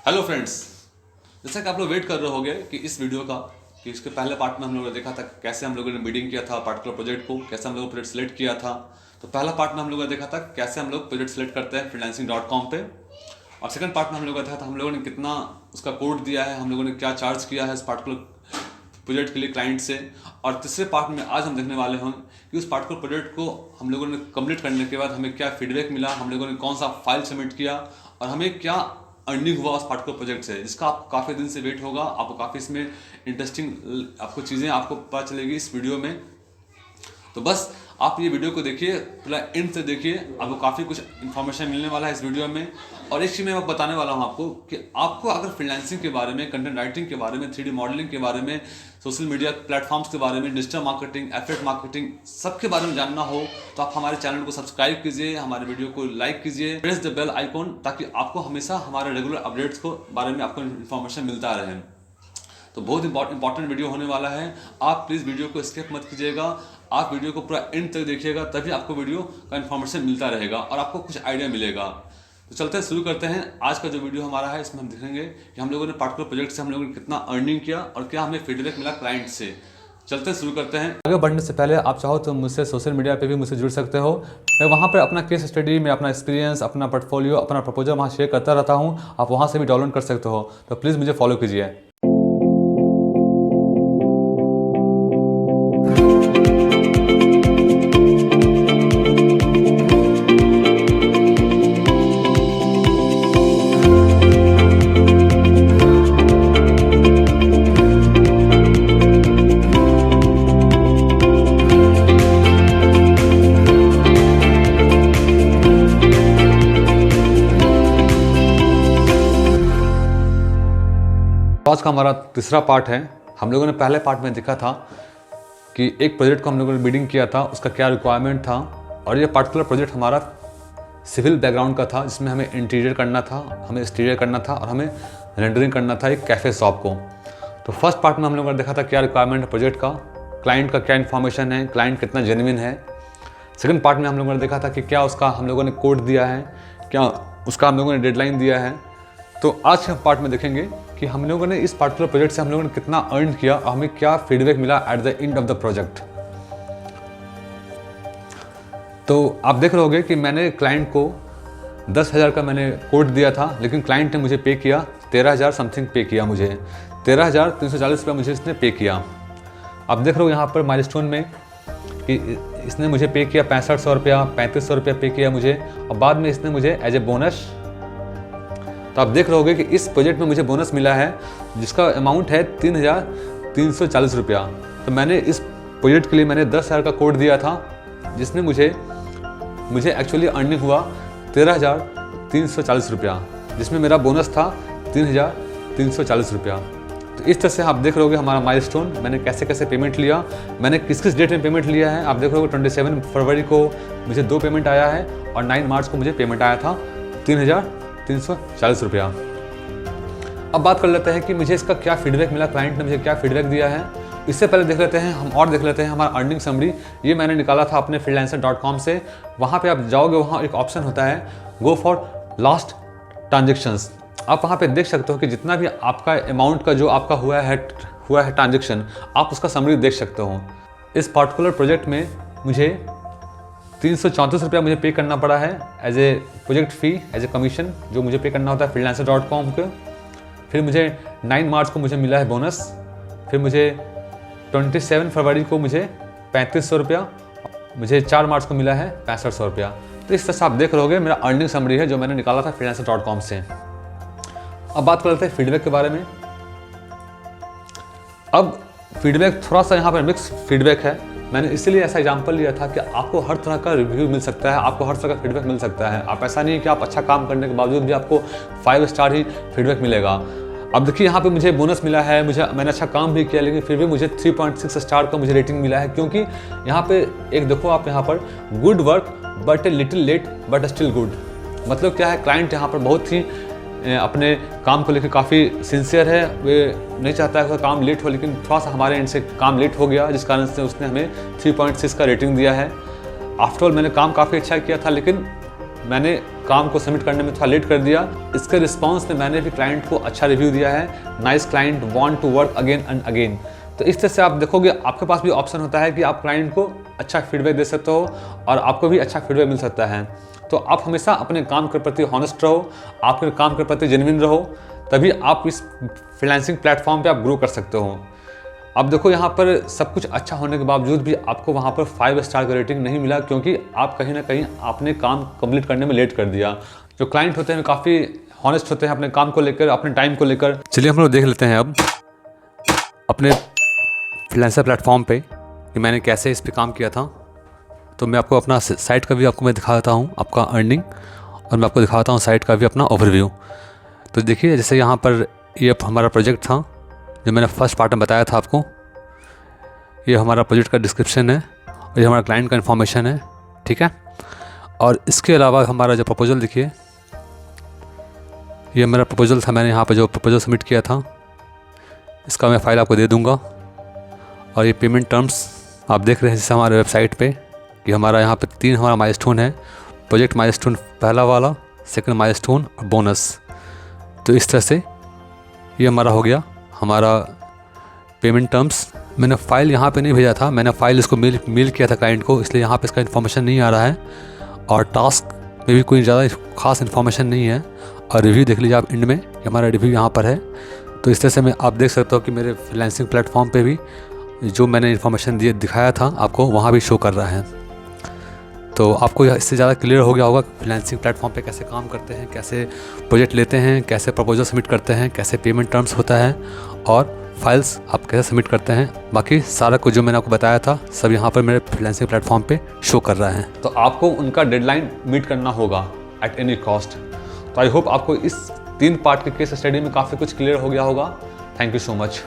Hello friends, जैसा कि आप लोग वेट कर रहे होंगे कि इस वीडियो का कि इसके पहले पार्ट में हम लोगों ने देखा था कैसे हम लोगों ने मीटिंग किया था पार्टिकुलर प्रोजेक्ट को, कैसे हम लोगों ने प्रोजेक्ट सेलेक्ट किया था। तो पहला पार्ट में हम लोगों ने देखा था कैसे हम लोग प्रोजेक्ट सेलेक्ट करते हैं freelancing.com पे, और सेकंड पार्ट में हम लोगों ने देखा था हम लोगों ने कितना उसका कोड दिया है, हम लोगों ने क्या चार्ज किया है इस पार्टिकुलर प्रोजेक्ट के लिए क्लाइंट से। और तीसरे पार्ट में आज हम देखने वाले हैं कि उस पार्टिकुलर प्रोजेक्ट को हम लोगों ने कंप्लीट करने के बाद हमें क्या फीडबैक मिला, हम लोगों ने कौन सा फाइल सबमिट किया और हमें क्या अर्निंग हुआ उस पार्टिकुलर प्रोजेक्ट से, जिसका आपको काफ़ी दिन से वेट होगा। आपको काफ़ी इसमें इंटरेस्टिंग आपको चीज़ें आपको पता चलेगी इस वीडियो में। तो बस आप ये वीडियो को देखिए, पूरा एंड से देखिए, आपको काफ़ी कुछ इन्फॉर्मेशन मिलने वाला है इस वीडियो में। और एक चीज़ मैं बताने वाला हूँ आपको कि आपको अगर फ्रीलांसिंग के बारे में, कंटेंट राइटिंग के बारे में, 3D मॉडलिंग के बारे में, सोशल मीडिया प्लेटफॉर्म्स के बारे में, डिजिटल मार्केटिंग, एफिलिएट मार्केटिंग, सबके बारे में जानना हो तो आप हमारे चैनल को सब्सक्राइब कीजिए, हमारे वीडियो को लाइक कीजिए, प्रेस द बेल आइकॉन, ताकि आपको हमेशा हमारे रेगुलर अपडेट्स को बारे में आपको इन्फॉर्मेशन मिलता रहे। तो बहुत इंपॉर्टेंट वीडियो होने वाला है। आप प्लीज़ वीडियो को स्किप मत कीजिएगा, आप वीडियो को पूरा एंड तक देखिएगा, तभी आपको वीडियो का इन्फॉर्मेशन मिलता रहेगा और आपको कुछ आइडिया मिलेगा। तो चलते हैं, शुरू करते हैं। आज का जो वीडियो हमारा है इसमें हम देखेंगे कि हम लोगों ने पार्टिकुलर प्रोजेक्ट से हम लोगों ने कितना अर्निंग किया और क्या हमें फीडबैक मिला क्लाइंट से। चलते शुरू करते हैं। आगे बढ़ने से पहले आप चाहो तो मुझसे सोशल मीडिया पे भी मुझसे जुड़ सकते हो। मैं वहाँ पर अपना केस स्टडी में अपना एक्सपीरियंस, अपना पोर्टफोलियो, अपना प्रपोजल वहाँ शेयर करता रहता हूँ। आप वहाँ से भी डाउनलोड कर सकते हो, तो प्लीज़ मुझे फॉलो कीजिए। आज का हमारा तीसरा पार्ट है। हम लोगों ने पहले पार्ट में देखा था कि एक प्रोजेक्ट को हम लोगों ने बिडिंग किया था, उसका क्या रिक्वायरमेंट था, और ये पार्टिकुलर प्रोजेक्ट हमारा सिविल बैकग्राउंड का था, जिसमें हमें इंटीरियर करना था, हमें एक्सटीरियर करना था और हमें रेंडरिंग करना था एक कैफ़े शॉप को। तो फर्स्ट पार्ट में हम लोगों ने देखा था क्या रिक्वायरमेंट है प्रोजेक्ट का, क्लाइंट का क्या इन्फॉर्मेशन है, क्लाइंट कितना जेन्युइन है। सेकेंड पार्ट में हम लोगों ने देखा था कि क्या उसका हम लोगों ने कोड दिया है, क्या उसका हम लोगों ने डेडलाइन दिया है। तो आज के पार्ट में देखेंगे कि हम लोगों ने इस पार्टिकुलर प्रोजेक्ट से हम लोगों ने कितना अर्न किया और हमें क्या फीडबैक मिला at the end of the project. तो आप देख रहे होंगे कि मैंने क्लाइंट को 10,000 का मैंने कोड दिया था, लेकिन क्लाइंट ने मुझे पे किया 13,000 समथिंग पे किया, मुझे 13,340 रुपये मुझे इसने पे किया। आप देख रहे हो यहाँ पर माइलस्टोन में कि इसने मुझे पे किया 6500 रुपया, 3500 रुपया पे किया मुझे, और बाद में इसने मुझे एज ए बोनस। तो आप देख रहे होंगे कि इस प्रोजेक्ट में मुझे बोनस मिला है जिसका अमाउंट है 3,340 रुपया। तो मैंने इस प्रोजेक्ट के लिए मैंने 10,000 का कोड दिया था, जिसने मुझे एक्चुअली अर्निंग हुआ 13,340 रुपया, जिसमें मेरा बोनस था 3,340 रुपया। तो इस तरह से आप देख रहे होगे हमारा माइलस्टोन, मैंने कैसे कैसे पेमेंट लिया, मैंने किस किस डेट में पेमेंट लिया है। आप देख रहे होगे 27 फरवरी को मुझे 2 पेमेंट आया है और 9 मार्च को मुझे पेमेंट आया था 3,340 रुपया। अब बात कर लेते हैं कि मुझे इसका क्या फीडबैक मिला, क्लाइंट ने मुझे क्या फीडबैक दिया है। इससे पहले देख लेते हैं हमारा अर्निंग समरी। ये मैंने निकाला था अपने freelancer.com से। वहाँ पे आप जाओगे, वहाँ एक ऑप्शन होता है गो फॉर लास्ट ट्रांजेक्शंस। आप वहाँ पे देख सकते हो कि जितना भी आपका अमाउंट का जो आपका हुआ है ट्रांजेक्शन, आप उसका समरी देख सकते हो। इस पार्टिकुलर प्रोजेक्ट में मुझे 334 रुपया मुझे पे करना पड़ा है as a project fee, as a commission, जो मुझे पे करना होता है freelancer.com के। फिर मुझे 9 मार्च को मुझे मिला है बोनस। फिर मुझे 27 फरवरी को मुझे 3500 रुपया, मुझे 4 मार्च को मिला है 6500 रुपया। तो इस तरह से आप देख रहे होगे मेरा अर्निंग समरी है जो मैंने निकाला था freelancer.com से। अब बात कर लेते हैं फीडबैक के बारे में। अब फीडबैक थोड़ा सा यहाँ पर मिक्स फीडबैक है। मैंने इसीलिए ऐसा एग्जांपल लिया था कि आपको हर तरह का रिव्यू मिल सकता है, आपको हर तरह का फीडबैक मिल सकता है। आप ऐसा नहीं है कि आप अच्छा काम करने के बावजूद भी आपको 5 स्टार ही फीडबैक मिलेगा। अब देखिए यहाँ पे मुझे बोनस मिला है, मैंने अच्छा काम भी किया, लेकिन फिर भी मुझे 3.6 स्टार का मुझे रेटिंग मिला है, क्योंकि यहाँ पे एक देखो आप यहाँ पर good work but a little late but still good. मतलब क्या है, क्लाइंट यहाँ पर बहुत ही अपने काम को लेकर काफ़ी सिंसियर है। वे नहीं चाहता है कि काम लेट हो, लेकिन थोड़ा सा हमारे एंड से काम लेट हो गया, जिस कारण से उसने हमें 3.6 का रेटिंग दिया है। आफ्टर ऑल मैंने काम काफ़ी अच्छा किया था, लेकिन मैंने काम को सबमिट करने में थोड़ा लेट कर दिया। इसके रिस्पॉन्स में मैंने भी क्लाइंट को अच्छा रिव्यू दिया है, nice client, want to work again and again. तो इस तरह से आप देखोगे आपके पास भी ऑप्शन होता है कि आप क्लाइंट को अच्छा फीडबैक दे सकते हो और आपको भी अच्छा फीडबैक मिल सकता है। तो आप हमेशा अपने काम के प्रति हॉनेस्ट रहो, आपके काम के प्रति जेन्युइन रहो, तभी आप इस फ्रीलांसिंग प्लेटफॉर्म पे आप ग्रो कर सकते हो। अब देखो यहाँ पर सब कुछ अच्छा होने के बावजूद भी आपको वहाँ पर 5 स्टार का रेटिंग नहीं मिला, क्योंकि आप कहीं ना कहीं आपने काम कंप्लीट करने में लेट कर दिया। जो क्लाइंट होते हैं काफ़ी हॉनेस्ट होते हैं अपने काम को लेकर, अपने टाइम को लेकर। चलिए हम लोग देख लेते हैं अब अपने फ्रीलांसर प्लेटफॉर्म पे कि मैंने कैसे इस पे काम किया था। तो मैं आपको अपना साइट का भी आपको मैं दिखाता हूँ, आपका अर्निंग, और मैं आपको दिखाता हूँ साइट का भी अपना ओवरव्यू। तो देखिए जैसे यहाँ पर ये हमारा प्रोजेक्ट था जो मैंने फर्स्ट पार्ट में बताया था आपको। ये हमारा प्रोजेक्ट का डिस्क्रिप्शन है और ये हमारा क्लाइंट का इन्फॉर्मेशन है, ठीक है। और इसके अलावा हमारा जो प्रपोजल देखिए, ये मेरा प्रपोजल था, मैंने यहाँ पर जो प्रपोजल सबमिट किया था इसका मैं फ़ाइल आपको दे दूँगा। और ये पेमेंट टर्म्स आप देख रहे हैं जैसे हमारे वेबसाइट पे कि हमारा यहाँ पे 3 हमारा माइलस्टोन है। प्रोजेक्ट माइलस्टोन पहला वाला, सेकंड माइलस्टोन और बोनस। तो इस तरह से ये हमारा हो गया हमारा पेमेंट टर्म्स। मैंने फ़ाइल यहाँ पे नहीं भेजा था, मैंने फ़ाइल इसको मेल किया था क्लाइंट को, इसलिए यहाँ पे इसका इन्फॉर्मेशन नहीं आ रहा है। और टास्क में भी कोई ज़्यादा खास इन्फॉर्मेशन नहीं है। और रिव्यू देख लीजिए आप एंड में कि हमारा रिव्यू यहाँ पर है। तो इस तरह से आप देख सकते हो कि मेरे फ्रीलांसिंग प्लेटफॉर्म पे भी जो मैंने इन्फॉर्मेशन दिखाया था आपको वहाँ भी शो कर रहा है। तो आपको इससे ज़्यादा क्लियर हो गया होगा फ्रीलांसिंग प्लेटफॉर्म पे कैसे काम करते हैं, कैसे प्रोजेक्ट लेते हैं, कैसे प्रपोजल सबमिट करते हैं, कैसे पेमेंट टर्म्स होता है और फाइल्स आप कैसे सबमिट करते हैं। बाकी सारा कुछ जो मैंने आपको बताया था सब यहाँ पर मेरे फ्रीलांसिंग प्लेटफॉर्म पे शो कर रहा है। तो आपको उनका डेडलाइन मीट करना होगा एट एनी कॉस्ट। तो आई होप आपको इस 3 पार्ट के केस स्टडी में काफ़ी कुछ क्लियर हो गया होगा। Thank you so much.